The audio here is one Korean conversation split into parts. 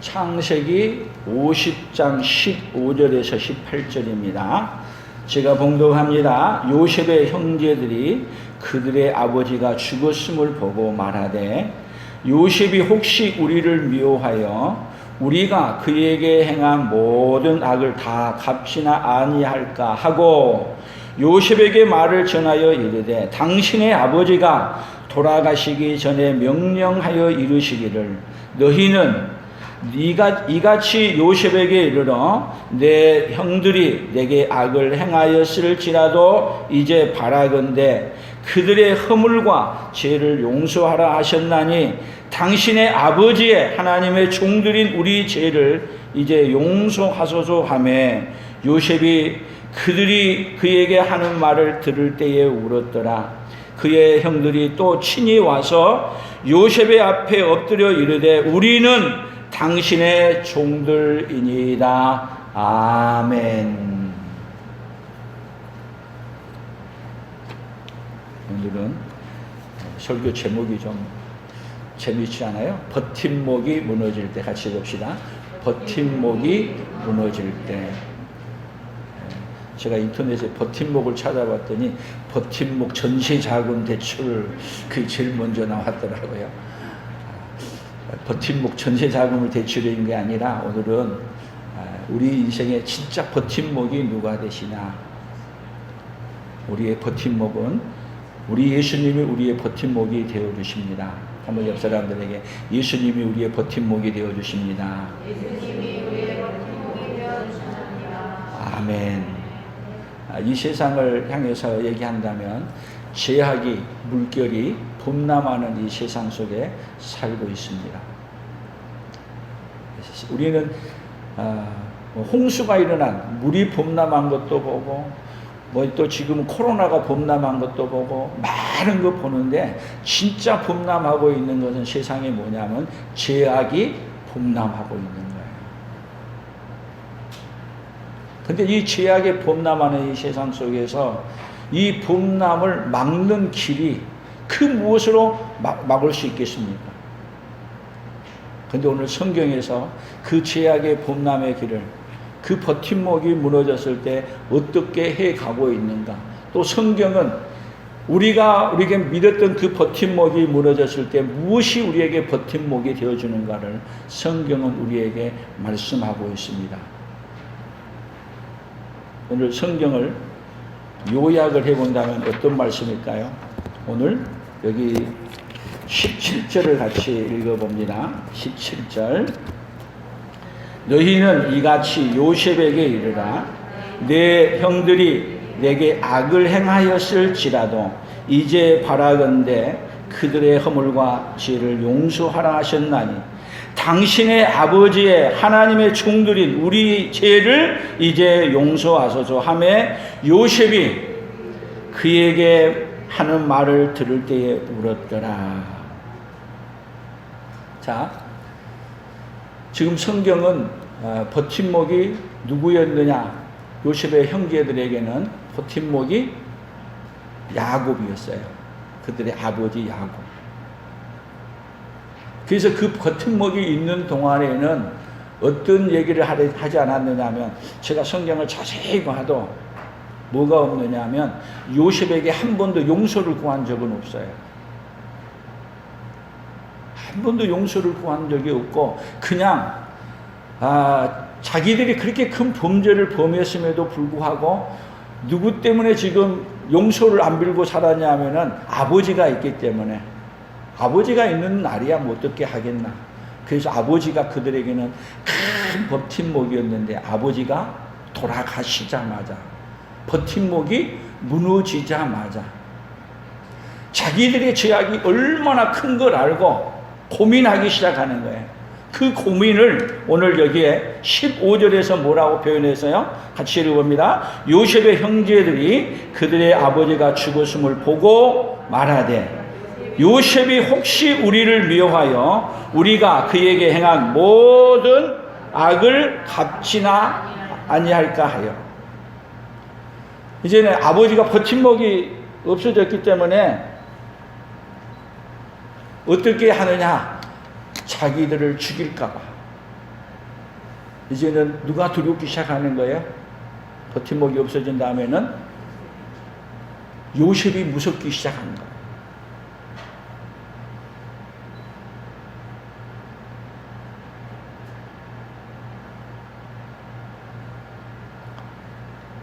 창세기 50장 15절에서 18절입니다. 제가 봉독합니다. 요셉의 형제들이 그들의 아버지가 죽었음을 보고 말하되 요셉이 혹시 우리를 미워하여 우리가 그에게 행한 모든 악을 다 갚지나 아니할까 하고 요셉에게 말을 전하여 이르되 당신의 아버지가 돌아가시기 전에 명령하여 이르시기를 너희는 이같이 요셉에게 이르러 내 형들이 내게 악을 행하였을지라도 이제 바라건대 그들의 허물과 죄를 용서하라 하셨나니 당신의 아버지의 하나님의 종들인 우리 죄를 이제 용서하소서 하매 요셉이 그들이 그에게 하는 말을 들을 때에 울었더라. 그의 형들이 또 친히 와서 요셉의 앞에 엎드려 이르되 우리는 당신의 종들이니이다. 아멘. 오늘은 설교 제목이 좀 재미있지 않아요? 버팀목이 무너질 때 같이 봅시다. 버팀목이 무너질 때. 제가 인터넷에 버팀목을 찾아봤더니 버팀목 전세자금 대출 그게 제일 먼저 나왔더라고요. 버팀목 전세자금을 대출인 게 아니라 오늘은 우리 인생의 진짜 버팀목이 누가 되시나. 우리의 버팀목은 우리 예수님이 우리의 버팀목이 되어주십니다. 한번 옆 사람들에게 예수님이 우리의 버팀목이 되어주십니다. 예수님이 우리의 버팀목이 되어주십니다. 아멘. 이 세상을 향해서 얘기한다면 제약이 물결이 범람하는 이 세상 속에 살고 있습니다. 우리는 홍수가 일어난 물이 범람한 것도 보고 또 지금 코로나가 범람한 것도 보고 많은 거 보는데 진짜 범람하고 있는 것은 세상에 뭐냐면 제약이 범람하고 있는 거예요. 근데 이 제약에 범람하는 이 세상 속에서 이 범람을 막는 길이 그 무엇으로 막을 수 있겠습니까? 근데 오늘 성경에서 그 제약의 범람의 길을 그 버팀목이 무너졌을 때 어떻게 해 가고 있는가? 또 성경은 우리에게 믿었던 그 버팀목이 무너졌을 때 무엇이 우리에게 버팀목이 되어주는가를 성경은 우리에게 말씀하고 있습니다. 오늘 성경을 요약을 해본다면 어떤 말씀일까요? 오늘 여기 17절을 같이 읽어봅니다. 17절 너희는 이같이 요셉에게 이르라 내 형들이 내게 악을 행하였을지라도 이제 바라건대 그들의 허물과 죄를 용서하라 하셨나니 당신의 아버지의 하나님의 종들인 우리 죄를 이제 용서하소서 하매 요셉이 그에게 하는 말을 들을 때에 울었더라. 자, 지금 성경은 버팀목이 누구였느냐? 요셉의 형제들에게는 버팀목이 야곱이었어요. 그들의 아버지 야곱. 그래서 그 버팀목이 있는 동안에는 어떤 얘기를 하지 않았느냐 하면 제가 성경을 자세히 봐도 뭐가 없느냐 하면 요셉에게 한 번도 용서를 구한 적은 없어요. 한 번도 용서를 구한 적이 없고 그냥 자기들이 그렇게 큰 범죄를 범했음에도 불구하고 누구 때문에 지금 용서를 안 빌고 살았냐 하면은 아버지가 있기 때문에 아버지가 있는 날이야 뭐 어떻게 하겠나. 그래서 아버지가 그들에게는 큰 버팀목이었는데 아버지가 돌아가시자마자 버팀목이 무너지자마자 자기들의 죄악이 얼마나 큰 걸 알고 고민하기 시작하는 거예요. 그 고민을 오늘 여기에 15절에서 뭐라고 표현해서요? 같이 읽어봅니다. 요셉의 형제들이 그들의 아버지가 죽었음을 보고 말하되 요셉이 혹시 우리를 미워하여 우리가 그에게 행한 모든 악을 갚지나 아니할까 하여. 이제는 아버지가 버팀목이 없어졌기 때문에 어떻게 하느냐? 자기들을 죽일까 봐. 이제는 누가 두렵기 시작하는 거예요? 버팀목이 없어진 다음에는 요셉이 무섭기 시작한 거예요.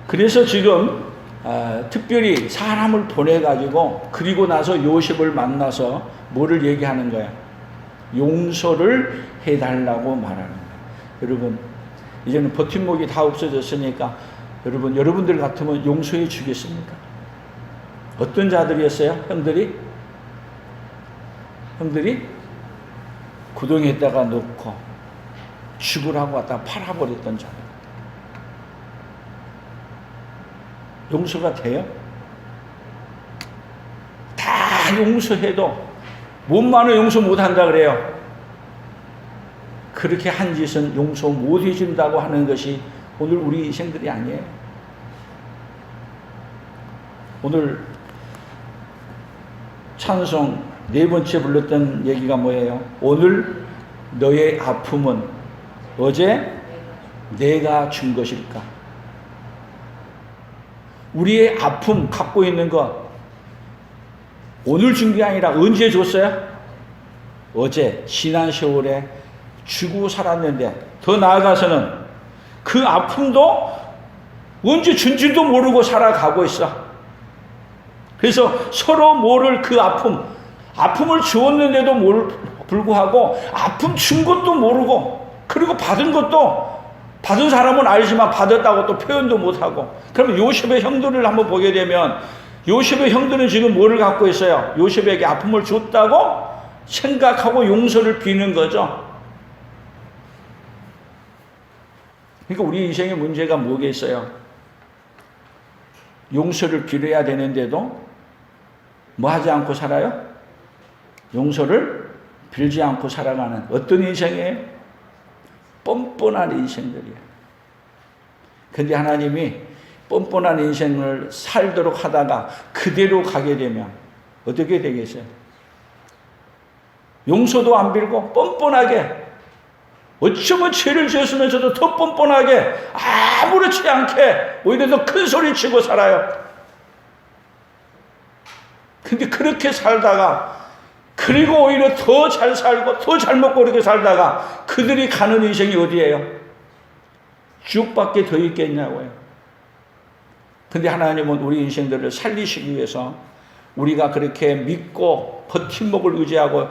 그래서 지금 특별히 사람을 보내가지고 그리고 나서 요셉을 만나서 뭐를 얘기하는 거야? 용서를 해달라고 말하는 거야. 여러분, 이제는 버팀목이 다 없어졌으니까 여러분들 같으면 용서해 주겠습니까? 어떤 자들이었어요? 형들이 구덩이에다가 놓고 죽으라고 갖다가 팔아버렸던 자들. 용서가 돼요? 다 용서해도 몸만은 용서 못한다 그래요. 그렇게 한 짓은 용서 못 해준다고 하는 것이 오늘 우리 인생들이 아니에요. 오늘 찬송 4번째 불렀던 얘기가 뭐예요? 오늘 너의 아픔은 어제 내가 준 것일까? 우리의 아픔 갖고 있는 것 오늘 준 게 아니라 언제 줬어요? 어제 지난 세월에 주고 살았는데 더 나아가서는 그 아픔도 언제 준지도 모르고 살아가고 있어. 그래서 서로 모를 그 아픔을 주었는데도 불구하고 아픔 준 것도 모르고 그리고 받은 것도 받은 사람은 알지만 받았다고 또 표현도 못하고. 그러면 요셉의 형들을 한번 보게 되면 요셉의 형들은 지금 뭐를 갖고 있어요? 요셉에게 아픔을 줬다고 생각하고 용서를 비는 거죠. 그러니까 우리 인생의 문제가 뭐겠어요? 용서를 빌어야 되는데도 뭐 하지 않고 살아요? 용서를 빌지 않고 살아가는 어떤 인생이에요? 뻔뻔한 인생들이에요. 근데 하나님이 뻔뻔한 인생을 살도록 하다가 그대로 가게 되면 어떻게 되겠어요? 용서도 안 빌고 뻔뻔하게 어쩌면 죄를 지었으면서도 더 뻔뻔하게 아무렇지 않게 오히려 더 큰 소리 치고 살아요. 근데 그렇게 살다가 그리고 오히려 더 잘 살고 더 잘 먹고 그렇게 살다가 그들이 가는 인생이 어디예요? 지옥밖에 더 있겠냐고요. 근데 하나님은 우리 인생들을 살리시기 위해서 우리가 그렇게 믿고 버팀목을 의지하고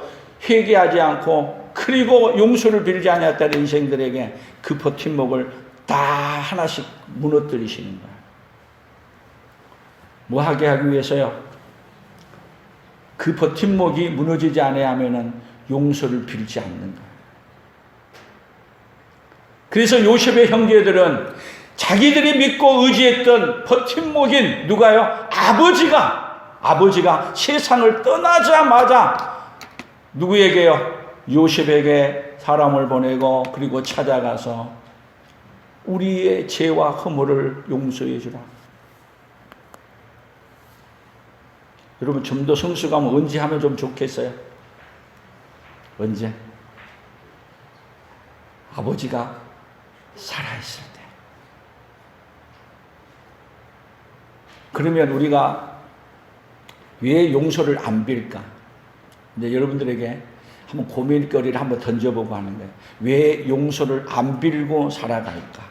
회개하지 않고 그리고 용서를 빌지 않았다는 인생들에게 그 버팀목을 다 하나씩 무너뜨리시는 거예요. 뭐 하게 하기 위해서요? 그 버팀목이 무너지지 않아야 하면은 용서를 빌지 않는 거예요. 그래서 요셉의 형제들은 자기들이 믿고 의지했던 버팀목인 누가요? 아버지가 세상을 떠나자마자 누구에게요? 요셉에게 사람을 보내고 그리고 찾아가서 우리의 죄와 허물을 용서해 주라. 여러분 좀 더 성숙하면 언제 하면 좀 좋겠어요? 언제? 아버지가 살아있을 때. 그러면 우리가 왜 용서를 안 빌까? 근데 여러분들에게 한번 고민거리를 한번 던져보고 하는 거예요. 왜 용서를 안 빌고 살아갈까?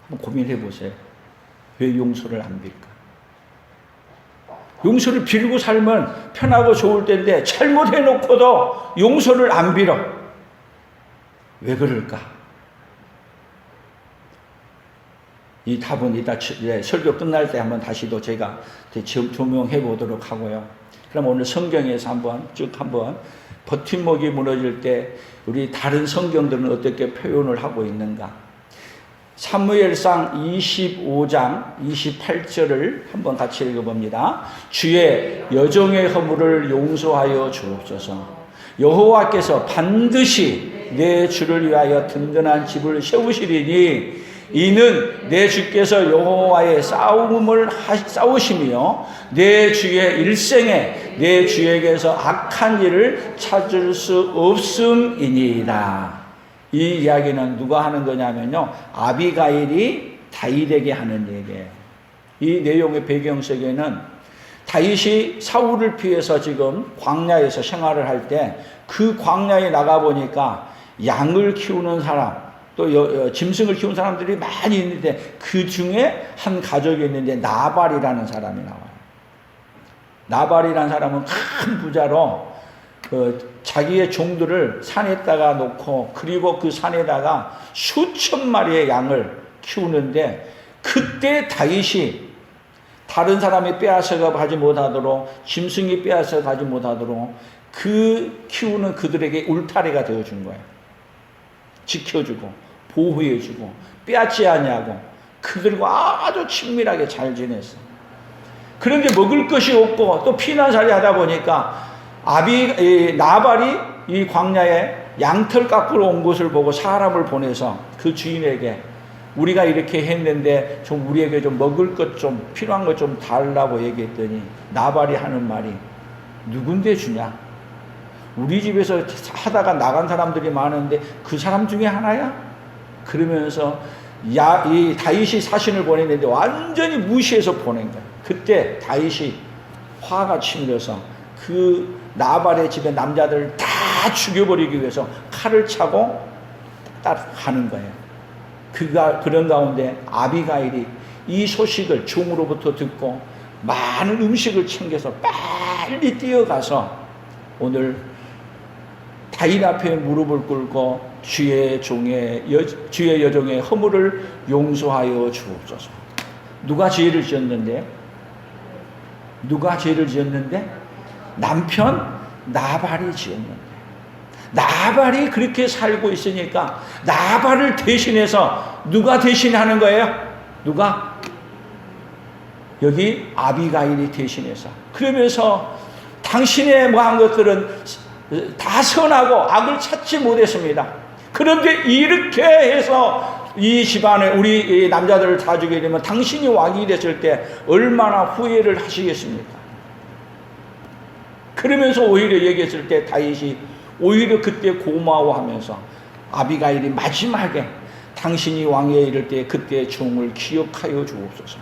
한번 고민해 보세요. 왜 용서를 안 빌까? 용서를 빌고 살면 편하고 좋을 텐데 잘못해놓고도 용서를 안 빌어. 왜 그럴까? 이 답은 이따 설교 끝날 때 한번 다시 또 제가 조명해 보도록 하고요. 그럼 오늘 성경에서 한번 버팀목이 무너질 때 우리 다른 성경들은 어떻게 표현을 하고 있는가? 사무엘상 25장 28절을 한번 같이 읽어봅니다. 주의 여종의 허물을 용서하여 주옵소서. 여호와께서 반드시 내 주를 위하여 든든한 집을 세우시리니 이는 내 주께서 여호와의 싸우심이요 내 주의 일생에 내 주에게서 악한 일을 찾을 수 없음이니이다. 이 이야기는 누가 하는 거냐면요, 아비가일이 다윗에게 하는 얘기예요. 이 내용의 배경 속에는 다윗이 사울을 피해서 지금 광야에서 생활을 할 때 그 광야에 나가 보니까 양을 키우는 사람, 또 짐승을 키우는 사람들이 많이 있는데 그 중에 한 가족이 있는데 나발이라는 사람이 나와요. 나발이라는 사람은 큰 부자로 자기의 종들을 산에다가 놓고 그리고 그 산에다가 수천 마리의 양을 키우는데, 그때 다윗이 다른 사람이 빼앗아가 가지 못하도록, 짐승이 빼앗아 가지 못하도록 그 키우는 그들에게 울타리가 되어준 거예요. 지켜주고 보호해주고 빼앗지 않냐고 그들과 아주 친밀하게 잘 지냈어. 그런데 먹을 것이 없고 또 피난살이 하다 보니까 나발이 이 광야에 양털 깎으러 온 것을 보고 사람을 보내서 그 주인에게 우리가 이렇게 했는데 좀 우리에게 좀 먹을 것 좀 필요한 것 좀 달라고 얘기했더니 나발이 하는 말이 누군데 주냐? 우리 집에서 하다가 나간 사람들이 많은데 그 사람 중에 하나야? 그러면서 이 다윗이 사신을 보냈는데 완전히 무시해서 보낸 거야. 그때 다윗이 화가 치밀어서 그 나발의 집에 남자들을 다 죽여버리기 위해서 칼을 차고 딱 가는 거예요. 그런 가운데 아비가일이 이 소식을 종으로부터 듣고 많은 음식을 챙겨서 빨리 뛰어가서 오늘 다윗 앞에 무릎을 꿇고 주의 여종의 허물을 용서하여 주옵소서. 누가 죄를 지었는데? 누가 죄를 지었는데? 남편 나발이 지었는데. 나발이 그렇게 살고 있으니까 나발을 대신해서 누가 대신하는 거예요? 누가? 여기 아비가일이 대신해서. 그러면서 당신의 뭐 한 것들은 다 선하고 악을 찾지 못했습니다. 그런데 이렇게 해서 이 집안에 우리 남자들을 다 죽게 되면 당신이 왕이 됐을 때 얼마나 후회를 하시겠습니까? 그러면서 오히려 얘기했을 때 다윗이 오히려 그때 고마워하면서 아비가일이 마지막에 당신이 왕위에 이를 때 그때의 종을 기억하여 주옵소서.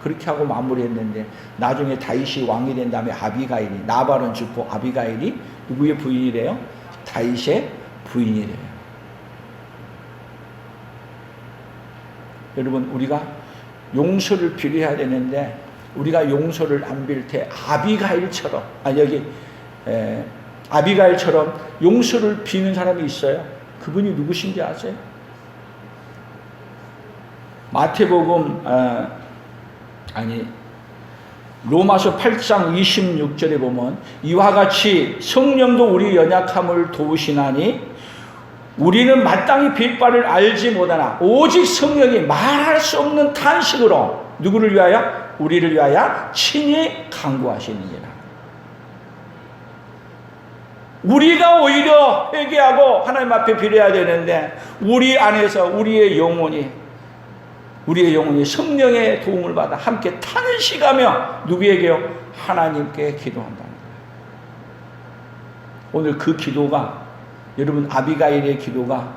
그렇게 하고 마무리했는데 나중에 다윗이 왕이 된 다음에 아비가일이, 나발은 죽고 아비가일이 누구의 부인이래요? 다윗의 부인이래요. 여러분, 우리가 용서를 빌어야 되는데 우리가 용서를 안 빌 때 아비가일처럼, 아비가일처럼 용서를 비는 사람이 있어요. 그분이 누구신지 아세요? 마태복음 로마서 8장 26절에 보면 이와 같이 성령도 우리 연약함을 도우시나니 우리는 마땅히 빌 바를 알지 못하나 오직 성령이 말할 수 없는 탄식으로 누구를 위하여? 우리를 위하여 친히 간구하시느니라. 우리가 오히려 회개하고 하나님 앞에 빌어야 되는데 우리 안에서 우리의 영혼이 성령의 도움을 받아 함께 탄식하며 누구에게요? 하나님께 기도한다는 거예요. 오늘 그 기도가, 여러분 아비가일의 기도가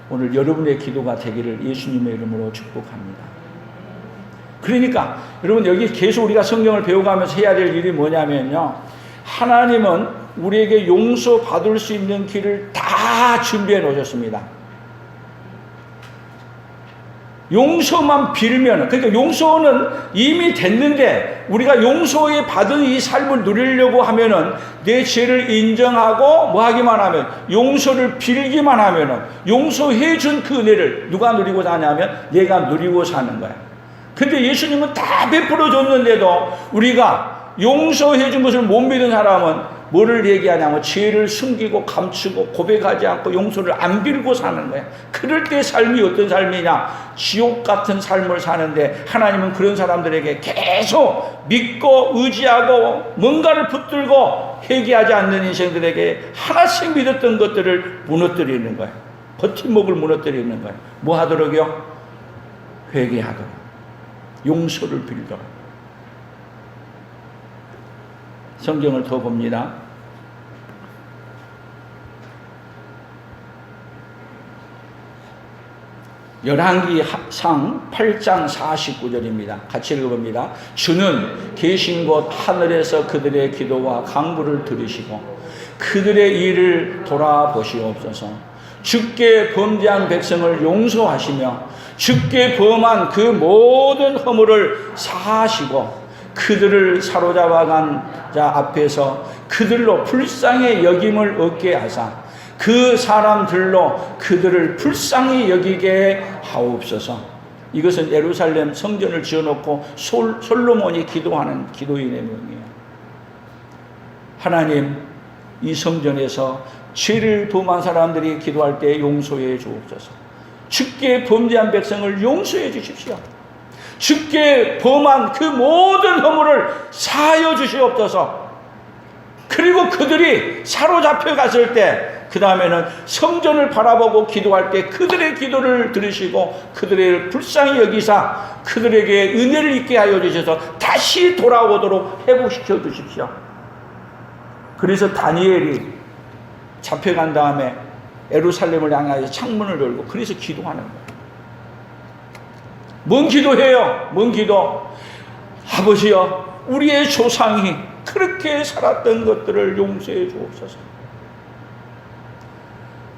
오늘 여러분의 기도가 되기를 예수님의 이름으로 축복합니다. 그러니까 여러분 여기 계속 우리가 성경을 배워가면서 해야 될 일이 뭐냐면요, 하나님은 우리에게 용서받을 수 있는 길을 다 준비해 놓으셨습니다. 용서만 빌면, 그러니까 용서는 이미 됐는데 우리가 용서에 받은 이 삶을 누리려고 하면은 내 죄를 인정하고 뭐 하기만 하면, 용서를 빌기만 하면은 용서해 준 그 은혜를 누가 누리고 사냐면 내가 누리고 사는 거야. 근데 예수님은 다 베풀어 줬는데도 우리가 용서해 준 것을 못 믿은 사람은 뭐를 얘기하냐면 죄를 숨기고 감추고 고백하지 않고 용서를 안 빌고 사는 거야. 그럴 때 삶이 어떤 삶이냐? 지옥 같은 삶을 사는데 하나님은 그런 사람들에게 계속 믿고 의지하고 뭔가를 붙들고 회개하지 않는 인생들에게 하나씩 믿었던 것들을 무너뜨리는 거야. 버팀목을 무너뜨리는 거야. 뭐 하도록요? 회개하도록, 용서를 빌도록. 성경을 더 봅니다. 열왕기상 8장 49절입니다. 같이 읽어봅니다. 주는 계신 곳 하늘에서 그들의 기도와 간구를 들으시고 그들의 일을 돌아보시옵소서. 주께 범죄한 백성을 용서하시며 주께 범한 그 모든 허물을 사하시고 그들을 사로잡아간 자 앞에서 그들로 불쌍히 여김을 얻게 하사 그 사람들로 그들을 불쌍히 여기게 하옵소서. 이것은 예루살렘 성전을 지어놓고 솔로몬이 기도하는 기도의 내용이에요. 하나님, 이 성전에서 죄를 범한 사람들이 기도할 때 용서해 주옵소서. 주께 범죄한 백성을 용서해 주십시오. 주께 범한 그 모든 허물을 사하여 주시옵소서. 그리고 그들이 사로잡혀 갔을 때 그 다음에는 성전을 바라보고 기도할 때 그들의 기도를 들으시고 그들의 불쌍히 여기사 그들에게 은혜를 있게 하여 주셔서 다시 돌아오도록 회복시켜 주십시오. 그래서 다니엘이 잡혀간 다음에 예루살렘을 향하여 창문을 열고 그래서 기도하는 거예요. 뭔 기도해요? 뭔 기도? 아버지여, 우리의 조상이 그렇게 살았던 것들을 용서해 주옵소서.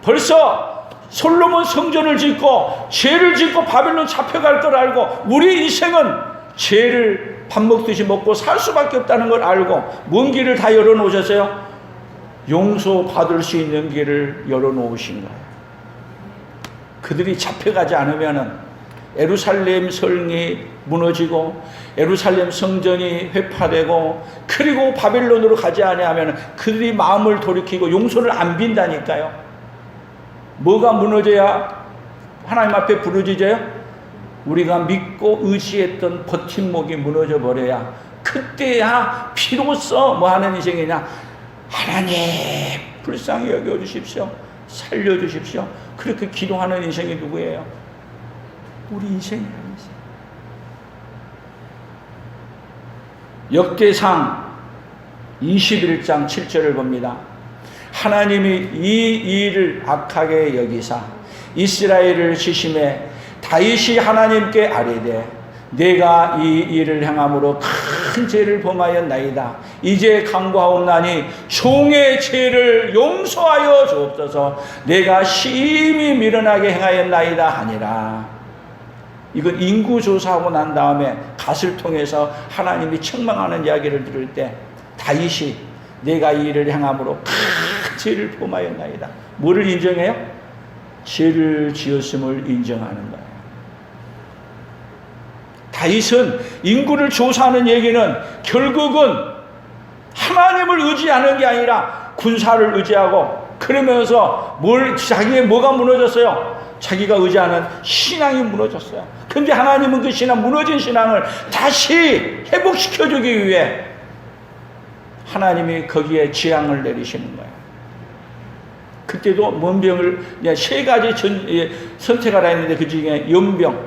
벌써 솔로몬 성전을 짓고 죄를 짓고 바벨론 잡혀갈 걸 알고 우리 인생은 죄를 밥 먹듯이 먹고 살 수밖에 없다는 걸 알고 뭔 길을 다 열어놓으셨어요? 용서받을 수 있는 길을 열어놓으신 거예요. 그들이 잡혀가지 않으면은 예루살렘 성이 무너지고 예루살렘 성전이 회파되고 그리고 바벨론으로 가지 아니하면 그들이 마음을 돌이키고 용서를 안 빈다니까요. 뭐가 무너져야 하나님 앞에 부르짖어요? 우리가 믿고 의지했던 버팀목이 무너져 버려야 그때야 비로소 뭐 하는 인생이냐? 하나님 불쌍히 여겨주십시오. 살려주십시오. 그렇게 기도하는 인생이 누구예요? 우리 인생이에요. 역대상 21장 7절을 봅니다. 하나님이 이 일을 악하게 여기사 이스라엘을 지심해 다윗이 하나님께 아뢰되 내가 이 일을 행함으로 큰 죄를 범하였나이다. 이제 간구하옵나니 종의 죄를 용서하여 주옵소서. 내가 심히 미련하게 행하였나이다 하니라. 이건 인구조사하고 난 다음에 갓을 통해서 하나님이 책망하는 이야기를 들을 때 다윗이 내가 이 일을 행함으로 큰 죄를 범하였나이다. 뭐를 인정해요? 죄를 지었음을 인정하는 거예요. 다윗은 인구를 조사하는 얘기는 결국은 하나님을 의지하는 게 아니라 군사를 의지하고 그러면서 자기의 뭐가 무너졌어요? 자기가 의지하는 신앙이 무너졌어요. 근데 하나님은 그 신앙, 무너진 신앙을 다시 회복시켜주기 위해 하나님이 거기에 재앙을 내리시는 거예요. 그때도 뭔병을 세 가지 선택하라 했는데 그 중에 연병,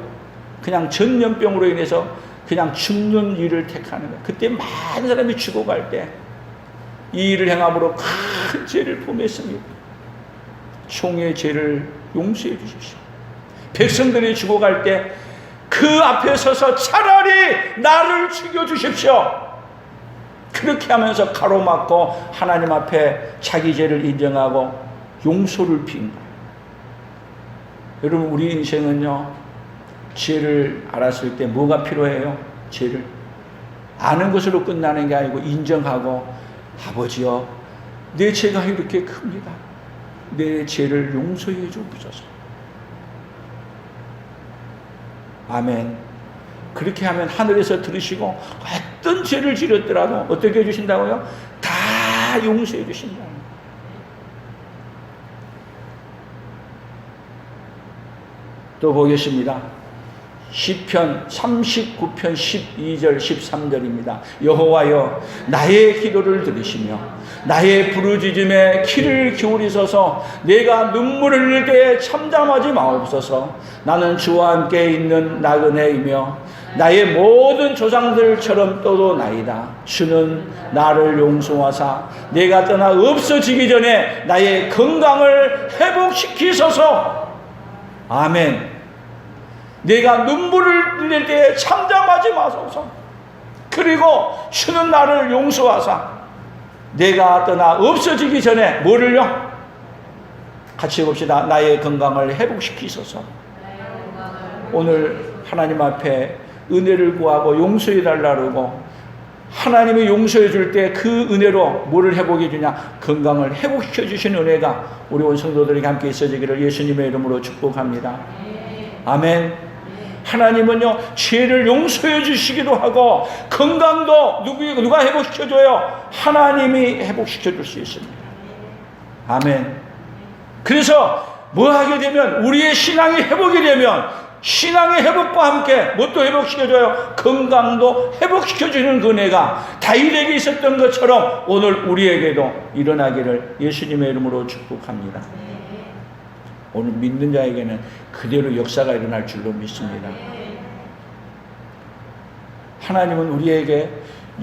그냥 전염병으로 인해서 그냥 죽는 일을 택하는 거예요. 그때 많은 사람이 죽어갈 때 이 일을 행함으로 큰 죄를 범했습니다. 총의 죄를 용서해 주십시오. 백성들이 죽어갈 때 그 앞에 서서 차라리 나를 죽여주십시오. 그렇게 하면서 가로막고 하나님 앞에 자기 죄를 인정하고 용서를 빈 거예요. 여러분, 우리 인생은요, 죄를 알았을 때 뭐가 필요해요? 죄를 아는 것으로 끝나는 게 아니고 인정하고 아버지여, 내 죄가 이렇게 큽니다. 내 죄를 용서해 주옵소서. 아멘. 그렇게 하면 하늘에서 들으시고 어떤 죄를 지렸더라도 어떻게 해주신다고요? 다 용서해 주신다. 또 보겠습니다. 시편 39편 12절 13절입니다. 여호와여 나의 기도를 들으시며 나의 부르짖음에 귀를 기울이소서. 내가 눈물을 흘릴 때에 참담하지 마옵소서. 나는 주와 함께 있는 나그네이며 나의 모든 조상들처럼 떠도나이다. 주는 나를 용서하사 내가 떠나 없어지기 전에 나의 건강을 회복시키소서. 아멘. 내가 눈물을 흘릴 때에 참담하지 마소서. 그리고 주는 나를 용서하사 내가 떠나 없어지기 전에 뭐를요? 같이 봅시다. 나의 건강을 회복시키소서. 오늘 하나님 앞에 은혜를 구하고 용서해 달라고 하나님이 용서해 줄 때 그 은혜로 뭐를 회복해 주냐? 건강을 회복시켜 주시는 은혜가 우리 온 성도들에게 함께 있어지기를 예수님의 이름으로 축복합니다. 아멘. 하나님은요 죄를 용서해 주시기도 하고 건강도 누가 회복시켜 줘요? 하나님이 회복시켜 줄 수 있습니다. 아멘. 그래서 뭐 하게 되면 우리의 신앙이 회복이 되면 신앙의 회복과 함께 뭣도 회복시켜줘요? 건강도 회복시켜주는 그 은혜가 다윗에게 있었던 것처럼 오늘 우리에게도 일어나기를 예수님의 이름으로 축복합니다. 오늘 믿는 자에게는 그대로 역사가 일어날 줄로 믿습니다. 하나님은 우리에게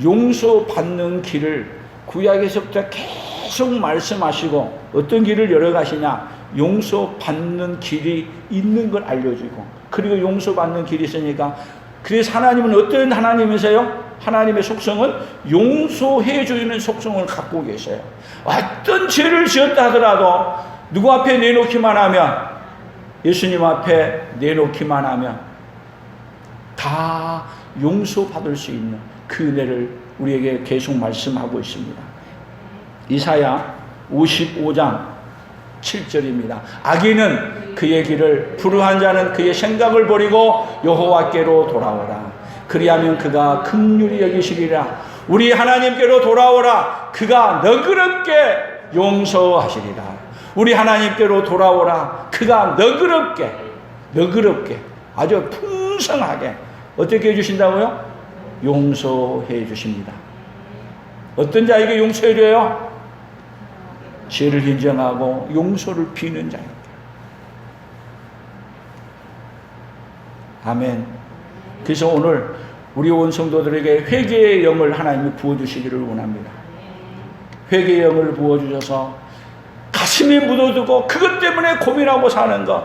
용서받는 길을 구약에서부터 계속 말씀하시고 어떤 길을 열어가시냐? 용서받는 길이 있는 걸 알려주고 그리고 용서받는 길이 있으니까 그래서 하나님은 어떤 하나님이세요? 하나님의 속성은 용서해 주는 속성을 갖고 계세요. 어떤 죄를 지었다 하더라도 누구 앞에 내놓기만 하면 예수님 앞에 내놓기만 하면 다 용서받을 수 있는 그 은혜를 우리에게 계속 말씀하고 있습니다. 이사야 55장 7절입니다. 악인은 그의 길을 불의한 자는 그의 생각을 버리고 여호와께로 돌아오라. 그리하면 그가 긍휼히 여기시리라. 우리 하나님께로 돌아오라. 그가 너그럽게 용서하시리라. 우리 하나님께로 돌아오라. 그가 너그럽게 아주 풍성하게 어떻게 해주신다고요? 용서해 주십니다. 어떤 자에게 용서해 줘요? 죄를 인정하고 용서를 비는 자입니다. 아멘. 그래서 오늘 우리 온 성도들에게 회개의 영을 하나님이 부어주시기를 원합니다. 회개의 영을 부어주셔서 가슴이 묻어두고 그것 때문에 고민하고 사는 것,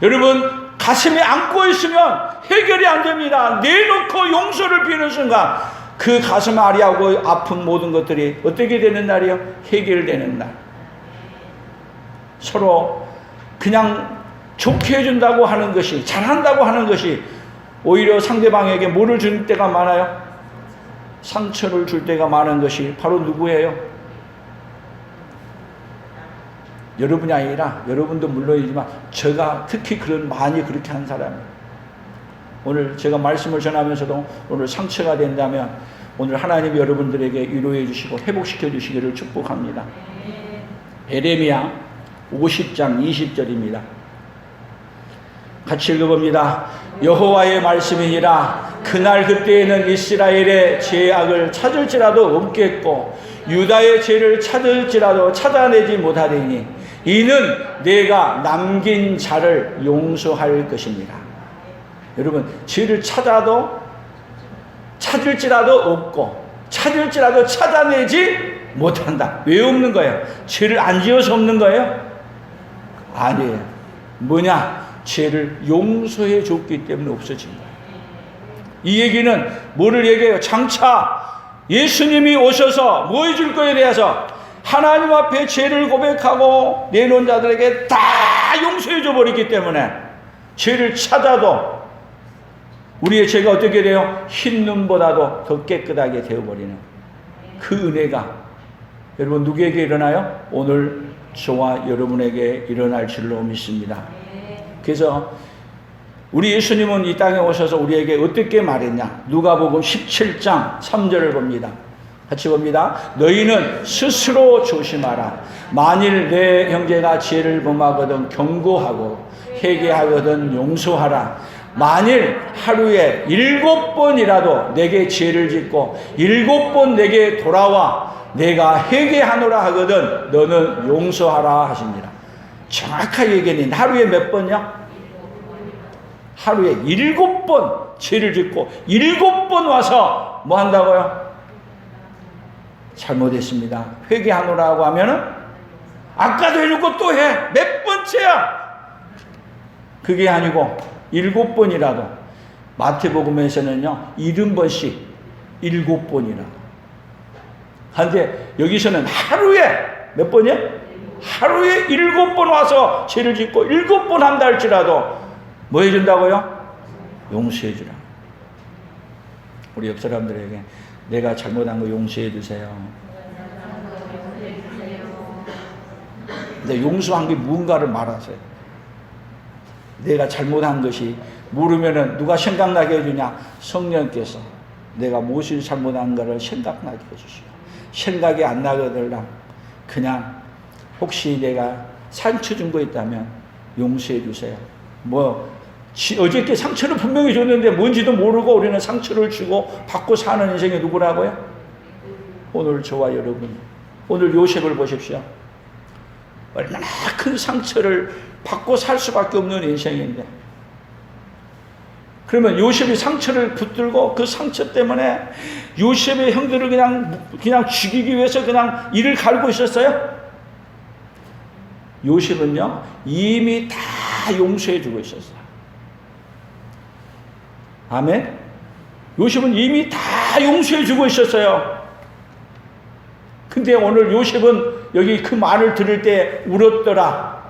여러분 가슴에 안고 있으면 해결이 안 됩니다. 내놓고 용서를 비는 순간 그 가슴 아리하고 아픈 모든 것들이 어떻게 되는 날이요? 해결되는 날. 서로 그냥 좋게 해준다고 하는 것이, 잘한다고 하는 것이 오히려 상대방에게 뭐를 줄 때가 많아요? 상처를 줄 때가 많은 것이 바로 누구예요? 여러분이 아니라, 여러분도 물론이지만 제가 특히 많이 그렇게 한 사람이에요. 오늘 제가 말씀을 전하면서도 오늘 상처가 된다면 오늘 하나님이 여러분들에게 위로해 주시고 회복시켜 주시기를 축복합니다. 에레미야 50장 20절입니다. 같이 읽어봅니다. 여호와의 말씀이니라. 그날 그때에는 이스라엘의 죄악을 찾을지라도 없겠고 유다의 죄를 찾을지라도 찾아내지 못하리니 이는 내가 남긴 자를 용서할 것입니다. 여러분, 죄를 찾을지라도 없고 찾을지라도 찾아내지 못한다. 왜 없는 거예요? 죄를 안 지어서 없는 거예요? 아니에요. 뭐냐? 죄를 용서해 줬기 때문에 없어진 거예요. 이 얘기는 뭐를 얘기해요? 장차 예수님이 오셔서 뭐 해줄 거에 대해서 하나님 앞에 죄를 고백하고 내놓은 자들에게 다 용서해 줘 버리기 때문에 죄를 찾아도 우리의 죄가 어떻게 돼요? 흰 눈보다도 더 깨끗하게 되어버리는 그 은혜가 여러분 누구에게 일어나요? 오늘 저와 여러분에게 일어날 줄로 믿습니다. 그래서 우리 예수님은 이 땅에 오셔서 우리에게 어떻게 말했냐? 누가복음 17장 3절을 봅니다. 같이 봅니다. 너희는 스스로 조심하라. 만일 내 형제가 죄를 범하거든 경고하고 회개하거든 용서하라. 만일 하루에 7번이라도 내게 죄를 짓고 7번 내게 돌아와 내가 회개하노라 하거든 너는 용서하라 하십니다. 정확하게 얘기하니 하루에 몇 번이야? 하루에 7번 죄를 짓고 7번 와서 뭐 한다고요? 잘못했습니다. 회개하노라고 하면은 아까도 해놓고 또 해. 몇 번째야? 그게 아니고 7번이라도 마태복음에서는요 70번씩 7번이라도 한데 여기서는 하루에 몇 번이야? 하루에 7번 와서 죄를 짓고 7번 한다 할지라도 뭐 해준다고요? 용서해 주라. 우리 옆 사람들에게 내가 잘못한 거 용서해 주세요. 근데 용서한 게 무언가를 말하세요. 내가 잘못한 것이 모르면은 누가 생각나게 해주냐? 성령께서 내가 무엇을 잘못한가를 생각나게 해주시오. 생각이 안 나거들랑 그냥 혹시 내가 상처 준 거 있다면 용서해 주세요. 뭐 어저께 상처를 분명히 줬는데 뭔지도 모르고 우리는 상처를 주고 받고 사는 인생이 누구라고요? 오늘 저와 여러분, 오늘 요셉을 보십시오. 얼마나 큰 상처를 받고 살 수밖에 없는 인생인데, 그러면 요셉이 상처를 붙들고 그 상처 때문에 요셉의 형들을 그냥 죽이기 위해서 그냥 이를 갈고 있었어요? 요셉은요 이미 다 용서해 주고 있었어요. 아멘. 요셉은 이미 다 용서해 주고 있었어요. 근데 오늘 요셉은 여기 그 말을 들을 때 울었더라.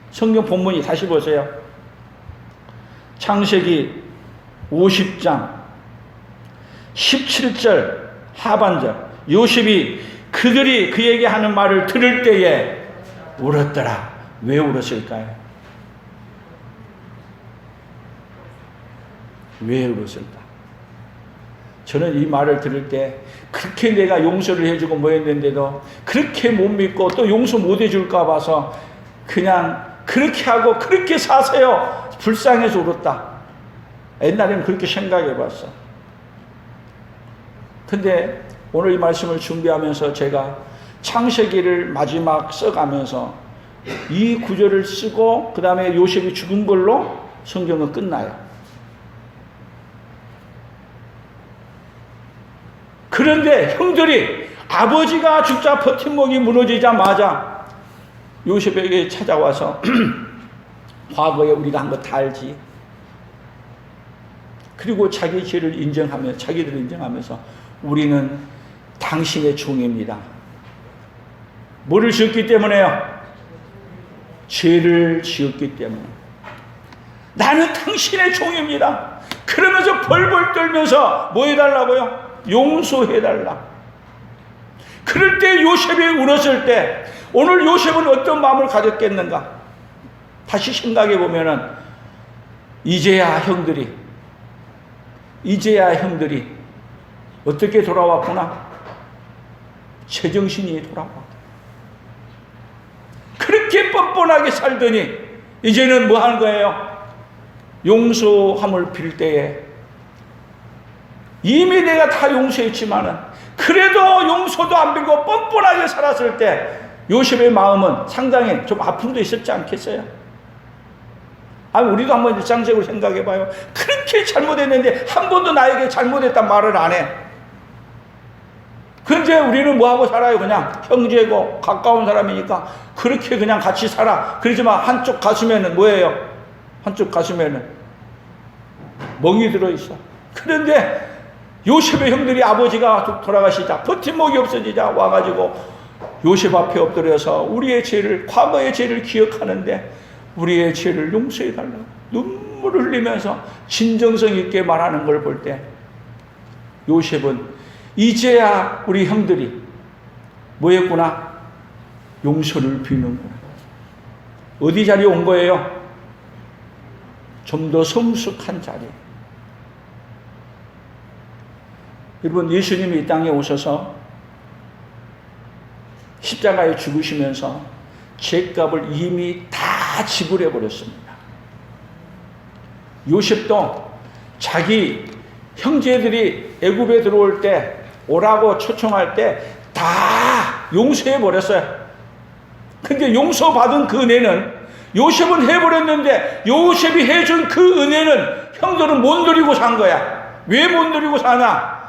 성경 본문이 다시 보세요. 창세기 50장 17절 하반절. 요셉이 그들이 그에게 하는 말을 들을 때에 울었더라. 왜 울었을까요? 왜 울었을까? 저는 이 말을 들을 때 그렇게 내가 용서를 해주고 뭐 했는데도 그렇게 못 믿고 또 용서 못 해줄까 봐서 그냥 그렇게 하고 그렇게 사세요. 불쌍해서 울었다. 옛날에는 그렇게 생각해 봤어. 근데 오늘 이 말씀을 준비하면서 제가 창세기를 마지막 써가면서 이 구절을 쓰고 그 다음에 요셉이 죽은 걸로 성경은 끝나요. 그런데 형들이 아버지가 죽자 버팀목이 무너지자마자 요셉에게 찾아와서 과거에 우리가 한 거 다 알지. 그리고 자기 죄를 인정하며 자기들을 인정하면서 우리는 당신의 종입니다. 뭐를 지었기 때문에요? 죄를 지었기 때문에. 나는 당신의 종입니다. 그러면서 벌벌 떨면서 뭐 해달라고요? 용서해달라. 그럴 때 요셉이 울었을 때 오늘 요셉은 어떤 마음을 가졌겠는가? 다시 생각해 보면은 이제야 형들이 어떻게 돌아왔구나. 제정신이 돌아와. 그렇게 뻔뻔하게 살더니 이제는 뭐 하는 거예요? 용서함을 빌 때에 이미 내가 다 용서했지만은 그래도 용서도 안 빌고 뻔뻔하게 살았을 때 요셉의 마음은 상당히 좀 아픔도 있었지 않겠어요? 아니 우리도 한번 일상적으로 생각해 봐요. 그렇게 잘못했는데 한 번도 나에게 잘못했단 말을 안 해. 근데 우리는 뭐하고 살아요? 그냥 형제고 가까운 사람이니까 그렇게 그냥 같이 살아. 그러지만 한쪽 가슴에는 뭐예요? 한쪽 가슴에는 멍이 들어있어. 그런데 요셉의 형들이 아버지가 돌아가시자 버팀목이 없어지자 와가지고 요셉 앞에 엎드려서 우리의 죄를, 과거의 죄를 기억하는데 우리의 죄를 용서해달라고 눈물을 흘리면서 진정성 있게 말하는 걸 볼 때 요셉은 이제야 우리 형들이 뭐였구나? 용서를 비는구나. 어디 자리에 온 거예요? 좀 더 성숙한 자리. 여러분, 예수님이 이 땅에 오셔서 십자가에 죽으시면서 죄값을 이미 다 지불해 버렸습니다. 요셉도 자기 형제들이 애굽에 들어올 때 오라고 초청할 때 다 용서해 버렸어요. 근데 용서받은 그 은혜는 요셉은 해버렸는데 요셉이 해준 그 은혜는 형들은 못 누리고 산 거야. 왜 못 누리고 사나?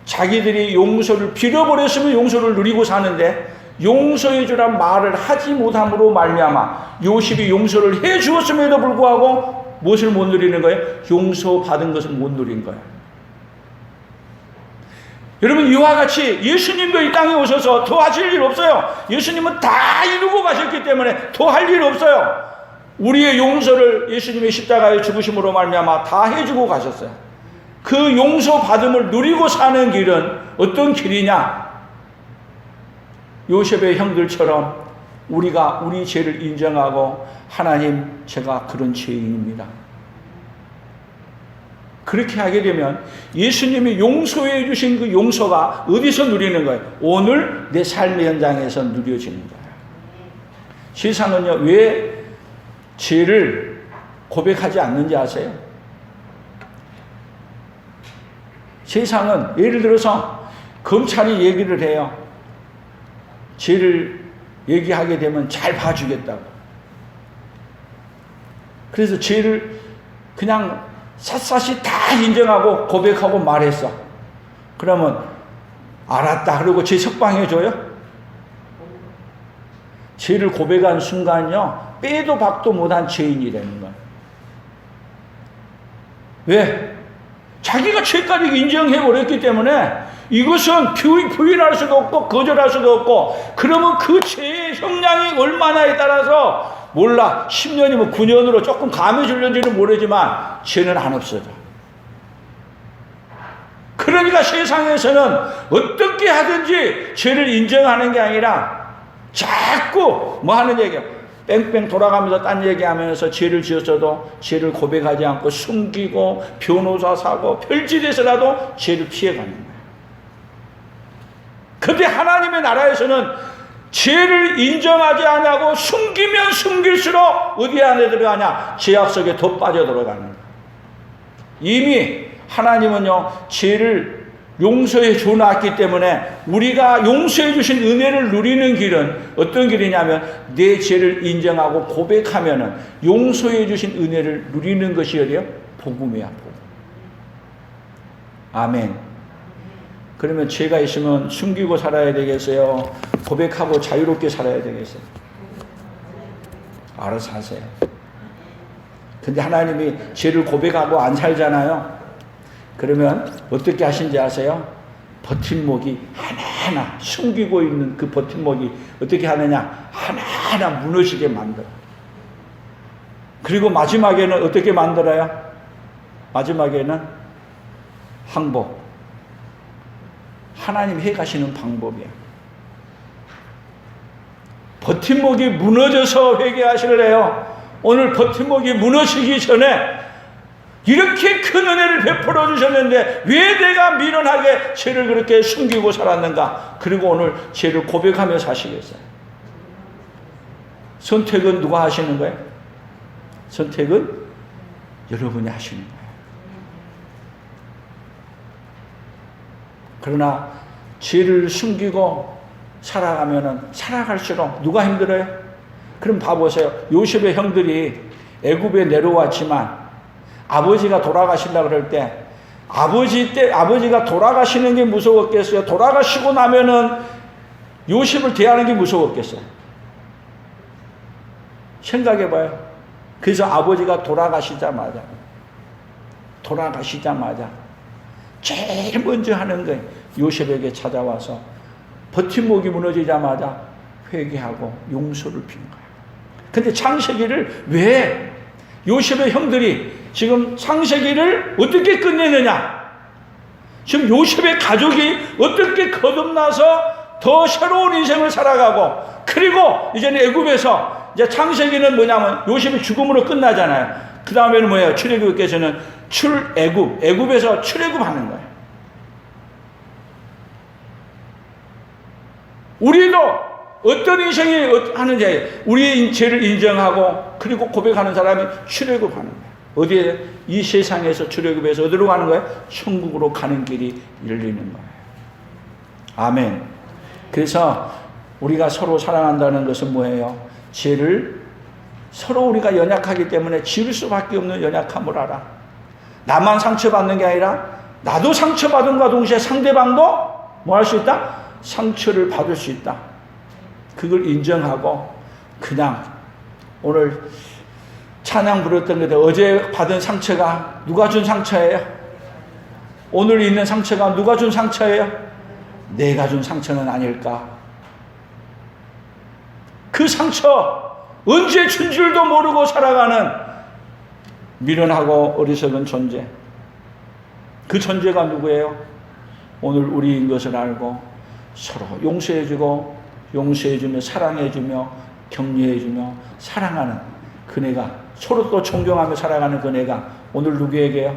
자기들이 용서를 빌어버렸으면 용서를 누리고 사는데 용서해 주란 말을 하지 못함으로 말미암아 요셉이 용서를 해 주었음에도 불구하고 무엇을 못 누리는 거예요? 용서받은 것을 못 누린 거예요. 여러분, 이와 같이 예수님도 이 땅에 오셔서 더 하실 일 없어요. 예수님은 다 이루고 가셨기 때문에 더 할 일 없어요. 우리의 용서를 예수님의 십자가의 죽으심으로 말미암아 다 해주고 가셨어요. 그 용서받음을 누리고 사는 길은 어떤 길이냐? 요셉의 형들처럼 우리가 우리 죄를 인정하고 하나님, 제가 그런 죄인입니다. 그렇게 하게 되면 예수님이 용서해 주신 그 용서가 어디서 누리는 거예요? 오늘 내 삶의 현장에서 누려지는 거예요. 세상은요, 왜 죄를 고백하지 않는지 아세요? 세상은 예를 들어서 검찰이 얘기를 해요. 죄를 얘기하게 되면 잘 봐주겠다고. 그래서 죄를 그냥 샅샅이 다 인정하고 고백하고 말했어. 그러면 알았다 그러고 죄 석방해줘요? 죄를 고백한 순간요, 빼도 박도 못한 죄인이 되는 거예요. 왜? 자기가 죄까지 인정해버렸기 때문에 이것은 부인할 수도 없고 거절할 수도 없고, 그러면 그 죄의 형량이 얼마나에 따라서 몰라, 10년이면 9년으로 조금 감해줄는지는 모르지만 죄는 안 없어져. 그러니까 세상에서는 어떻게 하든지 죄를 인정하는 게 아니라 자꾸 뭐 하는 얘기야? 뺑뺑 돌아가면서 딴 얘기하면서 죄를 지었어도 죄를 고백하지 않고 숨기고 변호사 사고 별짓에서라도 죄를 피해가는 거야. 근데 하나님의 나라에서는 죄를 인정하지 않고 숨기면 숨길수록 어디 안에 들어가냐? 죄악 속에 더 빠져 들어가는 거야. 이미 하나님은요, 죄를 용서해 줘놨기 때문에 우리가 용서해 주신 은혜를 누리는 길은 어떤 길이냐면, 내 죄를 인정하고 고백하면은 용서해 주신 은혜를 누리는 것이 어디요? 복음이야, 복음. 아멘. 그러면 죄가 있으면 숨기고 살아야 되겠어요? 고백하고 자유롭게 살아야 되겠어요? 알아서 하세요. 근데 하나님이 죄를 고백하고 안 살잖아요. 그러면 어떻게 하신지 아세요? 버팀목이 하나하나, 숨기고 있는 그 버팀목이 어떻게 하느냐? 하나하나 무너지게 만들어. 그리고 마지막에는 어떻게 만들어요? 마지막에는 항복. 하나님 해가시는 방법이야. 버팀목이 무너져서 회개하실래요? 오늘 버팀목이 무너지기 전에 이렇게 큰 은혜를 베풀어 주셨는데 왜 내가 미련하게 죄를 그렇게 숨기고 살았는가? 그리고 오늘 죄를 고백하며 사시겠어요? 선택은 누가 하시는 거예요? 선택은 여러분이 하시는 거예요. 그러나 죄를 숨기고 살아가면은 살아갈수록 누가 힘들어요? 그럼 봐보세요. 요셉의 형들이 애굽에 내려왔지만 아버지가 돌아가시려고 그럴 때 아버지가 돌아가시는 게 무서웠겠어요? 돌아가시고 나면은 요셉을 대하는 게 무서웠겠어요? 생각해봐요. 그래서 아버지가 돌아가시자마자 제일 먼저 하는 거예요. 요셉에게 찾아와서 버팀목이 무너지자마자 회개하고 용서를 빈 거예요. 근데 창세기를 왜 요셉의 형들이 지금 창세기를 어떻게 끝내느냐? 지금 요셉의 가족이 어떻게 거듭나서 더 새로운 인생을 살아가고, 그리고 이제는 애굽에서 이제 창세기는 뭐냐면 요셉이 죽음으로 끝나잖아요. 그 다음에는 뭐예요? 출애굽께서는 애굽에서 출애굽하는 거예요. 우리도 어떤 인생이 하는지, 우리의 죄를 인정하고 그리고 고백하는 사람이 출애굽하는 거예요. 어디에? 이 세상에서 출애굽해서 어디로 가는 거예요? 천국으로 가는 길이 열리는 거예요. 아멘. 그래서 우리가 서로 사랑한다는 것은 뭐예요? 죄를 서로 우리가 연약하기 때문에 지을 수밖에 없는 연약함을 알아. 나만 상처받는 게 아니라 나도 상처받은과 동시에 상대방도 뭐 할 수 있다? 상처를 받을 수 있다. 그걸 인정하고 그냥 오늘 찬양 부렸던 건데 어제 받은 상처가 누가 준 상처예요? 오늘 있는 상처가 누가 준 상처예요? 내가 준 상처는 아닐까? 그 상처 언제 준 줄도 모르고 살아가는 미련하고 어리석은 존재. 그 존재가 누구예요? 오늘 우리인 것을 알고 서로 용서해주고 용서해주며 사랑해주며 격려해주며 사랑하는 그네가 서로 또 존경하며 살아가는 그네가 오늘 누구에게요?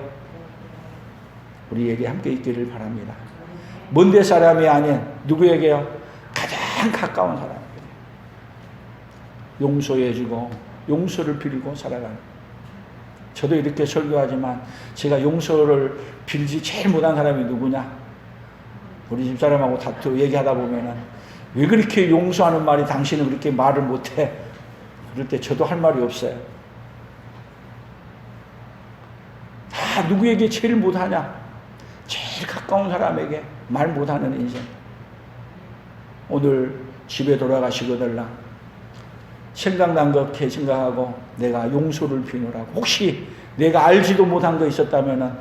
우리에게 함께 있기를 바랍니다. 먼데 사람이 아닌 누구에게요? 가장 가까운 사람에게 용서해주고 용서를 빌고 살아가는. 저도 이렇게 설교하지만 제가 용서를 빌지 제일 못한 사람이 누구냐? 우리 집사람하고 다투 얘기하다 보면은 왜 그렇게 용서하는 말이 당신은 그렇게 말을 못해? 그럴 때 저도 할 말이 없어요. 다 누구에게 제일 못하냐? 제일 가까운 사람에게 말 못하는 인생. 오늘 집에 돌아가시거들라 생각난 것 이렇게 생각하고 내가 용서를 비누라고. 혹시 내가 알지도 못한 거 있었다면은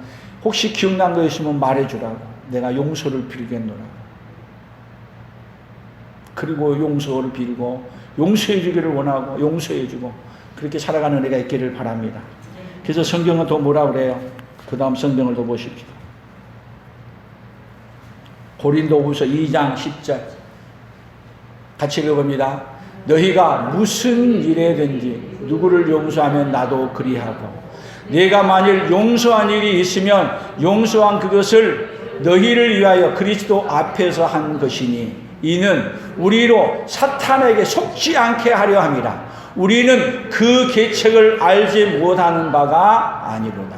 혹시 기억난 거 있으면 말해주라고. 내가 용서를 빌겠노라고. 그리고 용서를 빌고 용서해 주기를 원하고 용서해 주고 그렇게 살아가는 애가 있기를 바랍니다. 그래서 성경은 또 뭐라 그래요? 그 다음 성경을 또 보십시오. 고린도후서 2장 10절 같이 읽어봅니다. 너희가 무슨 일에든지 누구를 용서하면 나도 그리하고 내가 만일 용서한 일이 있으면 용서한 그것을 너희를 위하여 그리스도 앞에서 한 것이니 이는 우리로 사탄에게 속지 않게 하려 함이라. 우리는 그 계책을 알지 못하는 바가 아니로다.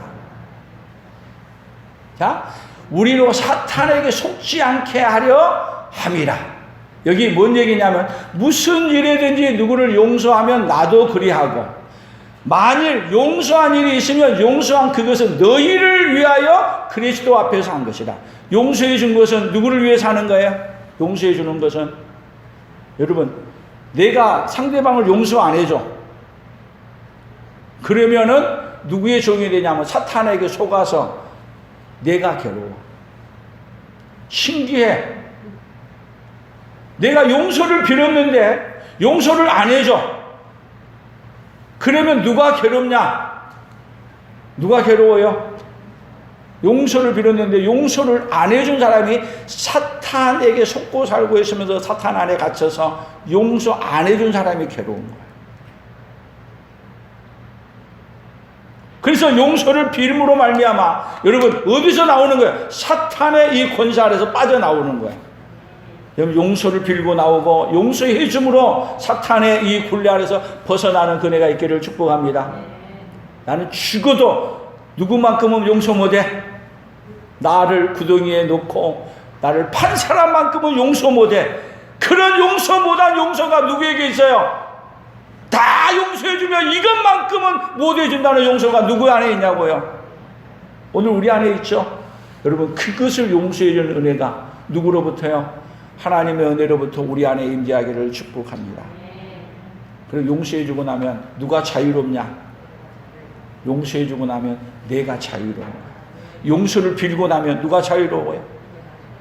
자, 우리로 사탄에게 속지 않게 하려 함이라. 여기 뭔 얘기냐면 무슨 일이든지 누구를 용서하면 나도 그리하고 만일 용서한 일이 있으면 용서한 그것은 너희를 위하여 그리스도 앞에서 한 것이다. 용서해 준 것은 누구를 위해서 하는 거예요? 용서해 주는 것은 여러분 내가 상대방을 용서 안 해줘. 그러면은 누구의 종이 되냐면 사탄에게 속아서 내가 괴로워. 신기해. 내가 용서를 빌었는데 용서를 안 해줘. 그러면 누가 괴롭냐? 누가 괴로워요? 용서를 빌었는데 용서를 안 해준 사람이 사탄에게 속고 살고 있으면서 사탄 안에 갇혀서 용서 안 해준 사람이 괴로운 거예요. 그래서 용서를 빌음으로 말미암아 여러분 어디서 나오는 거예요? 사탄의 이 권세 아래서 빠져나오는 거예요. 여러분 용서를 빌고 나오고 용서해 줌으로 사탄의 이 굴레 아래서 벗어나는 그네가 있기를 축복합니다. 나는 죽어도 누구만큼은 용서 못해. 나를 구덩이에 놓고 나를 판 사람만큼은 용서 못해. 그런 용서 못한 용서가 누구에게 있어요? 다 용서해주면 이것만큼은 못해준다는 용서가 누구 안에 있냐고요? 오늘 우리 안에 있죠? 여러분 그것을 용서해주는 은혜가 누구로부터요? 하나님의 은혜로부터 우리 안에 임재하기를 축복합니다. 그리고 용서해주고 나면 누가 자유롭냐? 용서해주고 나면 내가 자유로워요. 용서를 빌고 나면 누가 자유로워요?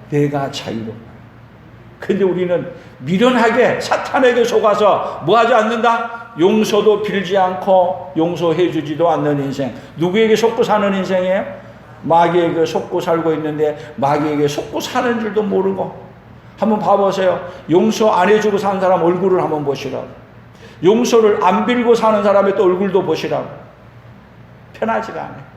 내가 자유로워요. 근데 우리는 미련하게 사탄에게 속아서 뭐하지 않는다? 용서도 빌지 않고 용서해주지도 않는 인생. 누구에게 속고 사는 인생이에요? 마귀에게 속고 살고 있는데 마귀에게 속고 사는 줄도 모르고. 한번 봐보세요. 용서 안 해주고 사는 사람 얼굴을 한번 보시라고. 용서를 안 빌고 사는 사람의 또 얼굴도 보시라고. 편하지가 않아요.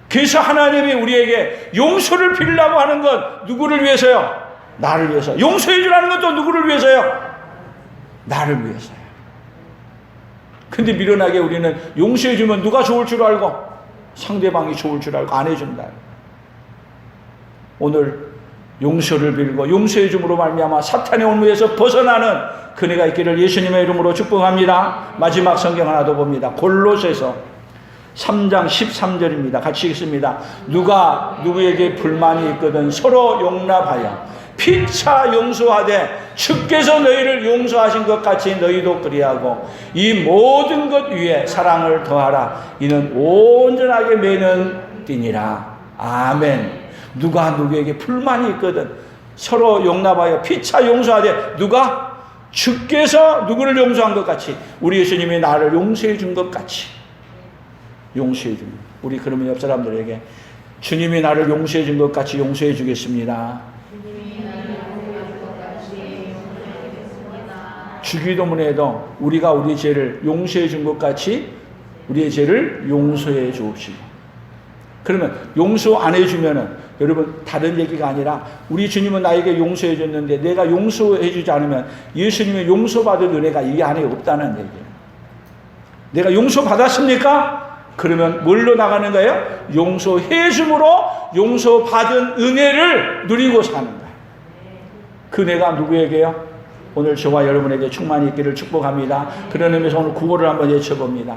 그래서 하나님이 우리에게 용서를 빌라고 하는 건 누구를 위해서요? 나를 위해서. 용서해 주라는 건 또 누구를 위해서요? 나를 위해서요. 근데 미련하게 우리는 용서해주면 누가 좋을 줄 알고, 상대방이 좋을 줄 알고 안 해준다. 오늘 용서를 빌고 용서해줌으로 말미암아 사탄의 온무에서 벗어나는 그네가 있기를 예수님의 이름으로 축복합니다. 마지막 성경 하나 더 봅니다. 골로새서 3장 13절입니다. 같이 읽습니다. 누가 누구에게 불만이 있거든 서로 용납하여 피차 용서하되 주께서 너희를 용서하신 것 같이 너희도 그리하고 이 모든 것 위에 사랑을 더하라. 이는 온전하게 매는 띠니라. 아멘. 누가 누구에게 불만이 있거든 서로 용납하여 피차 용서하되 누가? 주께서 누구를 용서한 것 같이 우리 예수님이 나를 용서해 준 것 같이 용서해 줍니다. 우리 그러면 옆 사람들에게 주님이 나를 용서해 준 것 같이 용서해 주겠습니다. 주기도문에도 우리가 우리 죄를 용서해 준 것 같이 우리의 죄를 용서해 주옵시고. 그러면 용서 안 해주면은 여러분 다른 얘기가 아니라 우리 주님은 나에게 용서해 줬는데 내가 용서해 주지 않으면 예수님의 용서받은 은혜가 이 안에 없다는 얘기예요. 내가 용서받았습니까? 그러면 뭘로 나가는 거예요? 용서해 줌으로 용서받은 은혜를 누리고 사는 거예요. 그 은혜가 누구에게요? 오늘 저와 여러분에게 충만히 있기를 축복합니다. 그런 의미에서 오늘 구호를 한번 외쳐봅니다.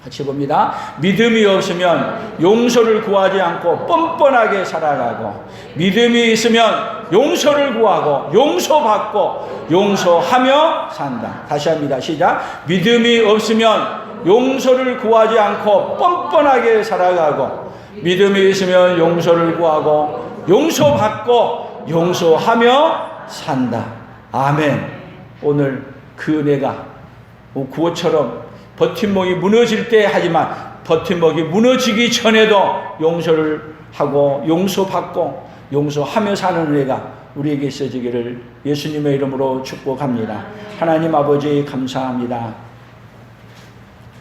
같이 봅니다. 믿음이 없으면 용서를 구하지 않고 뻔뻔하게 살아가고, 믿음이 있으면 용서를 구하고 용서받고 용서하며 산다. 다시 합니다. 시작. 믿음이 없으면 용서를 구하지 않고 뻔뻔하게 살아가고, 믿음이 있으면 용서를 구하고 용서받고 용서하며 산다. 아멘. 오늘 그 은혜가 구호처럼 버팀목이 무너질 때 하지만 버팀목이 무너지기 전에도 용서를 하고 용서받고 용서하며 사는 은혜가 우리에게 있어지기를 예수님의 이름으로 축복합니다. 하나님 아버지 감사합니다.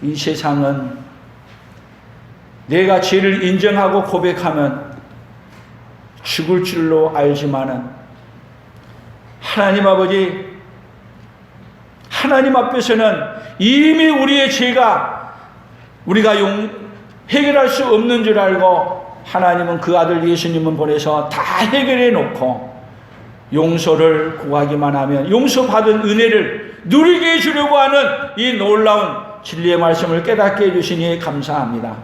이 세상은 내가 죄를 인정하고 고백하면 죽을 줄로 알지만은 하나님 아버지, 하나님 앞에서는 이미 우리의 죄가 우리가 해결할 수 없는 줄 알고 하나님은 그 아들 예수님을 보내서 다 해결해 놓고 용서를 구하기만 하면 용서받은 은혜를 누리게 해주려고 하는 이 놀라운 진리의 말씀을 깨닫게 해주시니 감사합니다.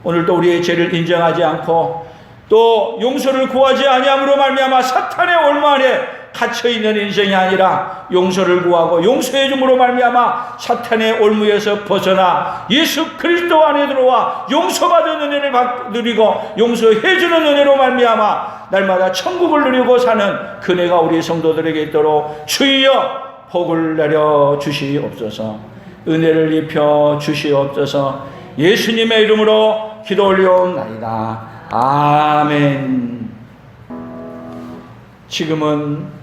오늘도 우리의 죄를 인정하지 않고 또 용서를 구하지 아니함으로 말미암아 사탄의 올무 안에 갇혀있는 인생이 아니라 용서를 구하고 용서해 줌으로 말미암아 사탄의 올무에서 벗어나 예수 그리스도 안에 들어와 용서받은 은혜를 누리고 용서해 주는 은혜로 말미암아 날마다 천국을 누리고 사는 그 은혜가 우리 성도들에게 있도록 주여 복을 내려 주시옵소서. 은혜를 입혀 주시옵소서. 예수님의 이름으로 기도 올려옵나이다. 아멘. 지금은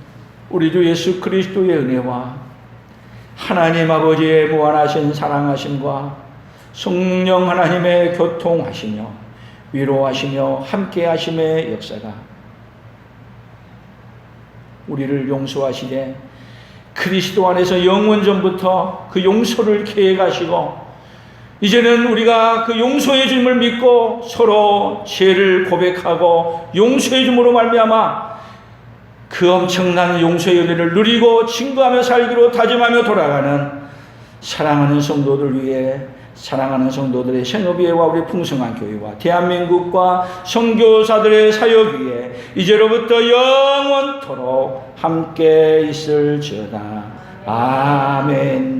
우리 주 예수 그리스도의 은혜와 하나님 아버지의 무한하신 사랑하심과 성령 하나님의 교통하시며 위로하시며 함께하심의 역사가 우리를 용서하시되 그리스도 안에서 영원전부터 그 용서를 계획하시고 이제는 우리가 그 용서해 줌을 믿고 서로 죄를 고백하고 용서해 줌으로 말미암아 그 엄청난 용서의 은혜를 누리고 증거하며 살기로 다짐하며 돌아가는 사랑하는 성도들 위해 사랑하는 성도들의 생업예와 우리 풍성한 교회와 대한민국과 선교사들의 사역 위에 이제로부터 영원토록 함께 있을지어다. 아멘.